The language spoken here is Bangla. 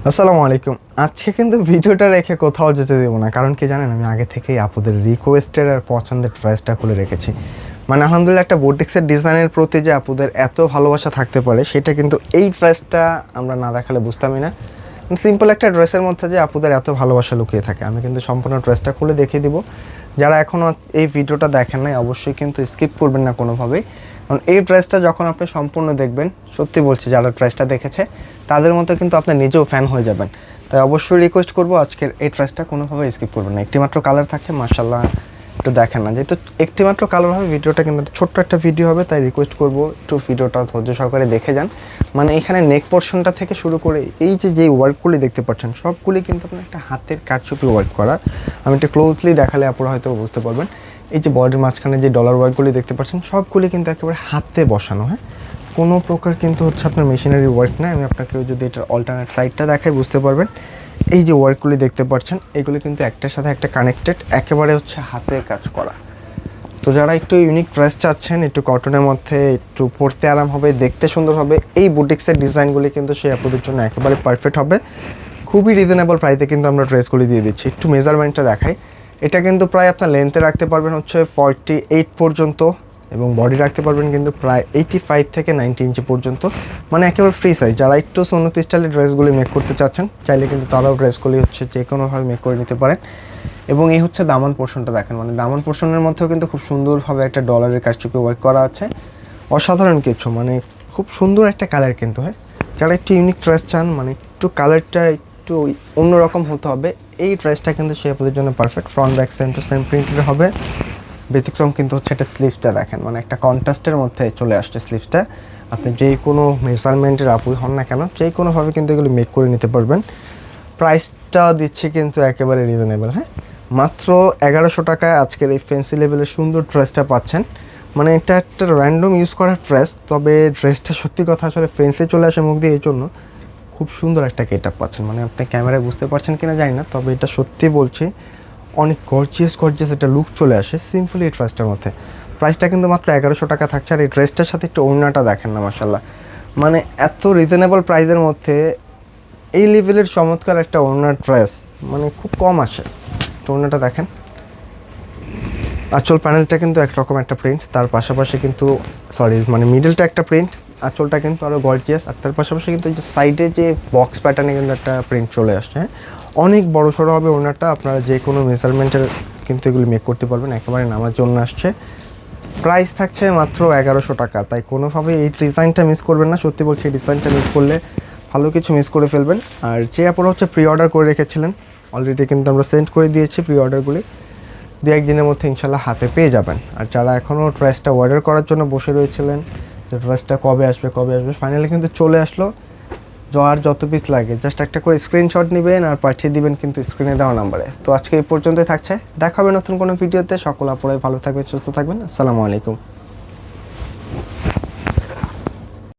আসসালামু আলাইকুম। আজকে কিন্তু ভিডিওটা রেখে কোথাও যেতে দেবো না, কারণ কি জানেন, আমি আগে থেকেই আপুদের রিকোয়েস্টের আর পছন্দের ড্রেসটা খুলে রেখেছি। মানে আলহামদুলিল্লাহ, একটা বুটিক্সের ডিজাইনের প্রতি যে আপুদের এত ভালোবাসা থাকতে পারে, সেটা কিন্তু এই ড্রেসটা আমরা না দেখালে বুঝতামই না। সিম্পল একটা ড্রেসের মধ্যে যে আপুদের এত ভালোবাসা লুকিয়ে থাকে, আমি কিন্তু সম্পূর্ণ ড্রেসটা খুলে দেখিয়ে দিব। যারা এখনও এই ভিডিওটা দেখেন নাই, অবশ্যই কিন্তু স্কিপ করবেন না কোনোভাবেই, কারণ এই ড্রেসটা যখন আপনি সম্পূর্ণ দেখবেন, সত্যি বলছি, যারা ড্রেসটা দেখেছে তাদের মতো কিন্তু আপনি নিজেও ফ্যান হয়ে যাবেন। তাই অবশ্যই রিকোয়েস্ট করবো, আজকের এই ড্রেসটা কোনোভাবে স্কিপ করবেন না। একটি মাত্র কালার থাকছে, মাশাআল্লাহ একটু দেখেন না, যেহেতু একটি মাত্র কালার হবে, ভিডিওটা কিন্তু ছোট্ট একটা ভিডিও হবে, তাই রিকোয়েস্ট করবো একটু ভিডিওটা ধৈর্য সহকারে দেখে যান। মানে এখানে নেক পোর্শনটা থেকে শুরু করে এই যে ওয়ার্কগুলি দেখতে পাচ্ছেন, সবগুলি কিন্তু আপনার একটা হাতের কারচুপি ওয়ার্ক করা। আমি একটু ক্লোজলি দেখালে আপনারা হয়তো বুঝতে পারবেন। এই যে বডির মাঝখানে যে ডলার ওয়ার্কগুলি দেখতে পাচ্ছেন, সবগুলি কিন্তু একেবারে হাতে বসানো। হ্যাঁ, কোনো প্রকার কিন্তু হচ্ছে আপনার মেশিনারি ওয়ার্ক না। আমি আপনাকে যদি এটার অল্টারনেট সাইডটা দেখাই বুঝতে পারবেন। এই যে ওয়ার্কগুলি দেখতে পাচ্ছেন, এগুলি কিন্তু একটার সাথে একটা কানেক্টেড, একেবারে হচ্ছে হাতের কাজ করা। তো যারা একটু ইউনিক ড্রেস চাচ্ছেন, একটু কটনের মধ্যে, একটু পরতে আরাম হবে, দেখতে সুন্দর হবে, এই বুটিক্সের ডিজাইনগুলি কিন্তু সেই আপুদের জন্য একেবারে পারফেক্ট হবে। খুবই রিজনেবল প্রাইসে কিন্তু আমরা ড্রেসগুলি দিয়ে দিচ্ছি। একটু মেজারমেন্টটা দেখাই। এটা কিন্তু প্রায় আপনার লেন্থে রাখতে পারবেন হচ্ছে 48 পর্যন্ত, এবং বডি রাখতে পারবেন কিন্তু প্রায় 85 থেকে 90 ইঞ্চি পর্যন্ত। মানে একেবারে ফ্রি সাইজ। যারা একটু সুন্নতি স্টাইলের ড্রেসগুলি মেক করতে চাচ্ছেন, চাইলে কিন্তু তারাও ড্রেসগুলি হচ্ছে যে কোনোভাবে মেক করে নিতে পারেন। এবং এই হচ্ছে দামান পোর্শনটা দেখেন, মানে দামান পোর্শনের মধ্যেও কিন্তু খুব সুন্দরভাবে একটা ডলারের কারচুপি ওয়ার্ক করা আছে। অসাধারণ কিছু, মানে খুব সুন্দর একটা কালার কিন্তু। হ্যাঁ, যারা একটু ইউনিক ড্রেস চান, মানে একটু কালারটা একটু অন্যরকম হতে হবে, এই ড্রেসটা কিন্তু সে আপনাদের জন্য perfect. Front back same to same প্রিন্টের হবে। ব্যতিক্রম কিন্তু হচ্ছে একটা স্লিভসটা দেখেন, মানে একটা কন্ট্রাস্টের মধ্যে চলে আসছে স্লিভসটা। আপনি যে কোনো মেজারমেন্টের আপুই হন না কেন, যে কোনোভাবে কিন্তু এগুলো মেক করে নিতে পারবেন। প্রাইসটা দিচ্ছি কিন্তু একেবারে রিজনেবল। হ্যাঁ, মাত্র 1100 টাকায় আজকের এই ফ্যান্সি লেভেলের সুন্দর ড্রেসটা পাচ্ছেন। মানে এটা একটা র্যান্ডম ইউজ করার ড্রেস, তবে ড্রেসটা সত্যি কথা আসলে ফ্যান্সি চলে আসে মুখ দিয়ে, এই জন্য খুব সুন্দর একটা গেট আপ পাচ্ছেন। মানে আপনি ক্যামেরায় বুঝতে পারছেন কিনা জানি না, তবে এটা সত্যি বলছি, অনেক গর্জিয়াস একটা লুক চলে আসে সিম্পলি এই ড্রেসটার মধ্যে। প্রাইসটা কিন্তু মাত্র 1100 টাকা থাকছে। আর এই ড্রেসটার সাথে একটু ওড়নাটা দেখেন না, মাশাআল্লাহ, মানে এত রিজনেবল প্রাইসের মধ্যে এই লেভেলের চমৎকার একটা ওড়নার ড্রেস মানে খুব কম আসে। ওড়নাটা দেখেন, আঁচল প্যানেলটা কিন্তু একরকম একটা প্রিন্ট, তার পাশাপাশি কিন্তু মানে মিডলটা একটা প্রিন্ট, আঁচলটা কিন্তু আরও গর্জিয়াস। আর তার পাশাপাশি কিন্তু এই যে সাইডে যে বক্স প্যাটার্নে কিন্তু একটা প্রিন্ট চলে আসছে। হ্যাঁ, অনেক বড় সড়ো হবে ওড়নাটা, আপনারা যে কোনো মেজারমেন্টের কিন্তু এগুলি মেক করতে পারবেন, একেবারে নামার জন্য আসছে। প্রাইস থাকছে মাত্র 1100 টাকা। তাই কোনোভাবে এই ডিজাইনটা মিস করবেন না, সত্যি বলছি, এই ডিজাইনটা মিস করলে ভালো কিছু মিস করে ফেলবেন। আর যে আপনারা হচ্ছে প্রি অর্ডার করে রেখেছিলেন, অলরেডি কিন্তু আমরা সেন্ড করে দিয়েছি প্রি অর্ডারগুলি। দু একদিনের মধ্যে ইনশাল্লাহ হাতে পেয়ে যাবেন। আর যারা এখনও ড্রেসটা অর্ডার করার জন্য বসে রয়েছিলেন, যে ড্রেসটা কবে আসবে, ফাইনালি কিন্তু চলে আসলো। আর যত পিস লাগে জাস্ট একটা করে স্ক্রিনশট নেবেন আর পাঠিয়ে দিবেন কিন্তু স্ক্রিনে দেওয়া নাম্বারে। তো আজকে এই পর্যন্তই থাকছে, দেখা হবে নতুন কোনো ভিডিওতে। সকল আপনারাই ভালো থাকবেন, সুস্থ থাকবেন। আসসালামু আলাইকুম।